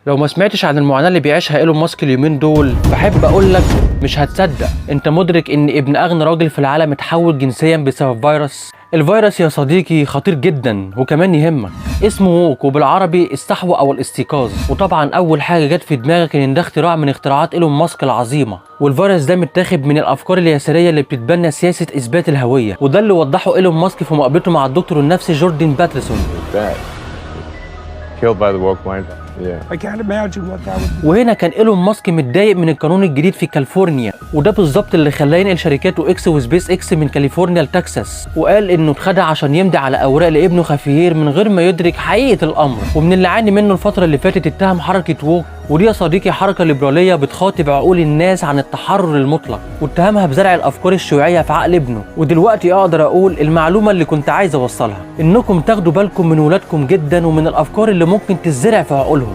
لو ما سمعتش عن المعاناة اللي بيعيشها ايلون ماسك اليومين دول، بحب اقول لك مش هتصدق. انت مدرك ان ابن اغنى راجل في العالم اتحول جنسيا بسبب فيروس؟ الفيروس يا صديقي خطير جدا وكمان يهمك. اسمه ووك، وبالعربي الصحوة او الاستيقاظ. وطبعا اول حاجة جت في دماغك ان ده اختراع من اختراعات ايلون ماسك العظيمة، والفيروس ده متاخد من الافكار اليسارية اللي بتتبنى سياسة اثبات الهوية، وده اللي وضحه ايلون ماسك في مقابلته مع الدكتور النفسي جوردن باترسون. Killed by the woke mind. I can't imagine what that would be. وهنا كان ايلون ماسك متضايق من القانون الجديد في كاليفورنيا، وده بالظبط اللي خلاه ينقل شركاته اكس وسبيس اكس من كاليفورنيا لتكساس، وقال انه اتخدع عشان يمضي على اوراق لابنه خافير من غير ما يدرك حقيقه الامر. ومن اللي عاني منه الفتره اللي فاتت اتهم حركه ووك، ودي يا صديقي حركه ليبراليه بتخاطب عقول الناس عن التحرر المطلق، واتهمها بزرع الافكار الشيوعيه في عقل ابنه. ودلوقتي اقدر اقول المعلومه اللي كنت عايز اوصلها، انكم تاخدوا بالكم من ولادكم جدا ومن الافكار اللي ممكن تزرع في عقولهم.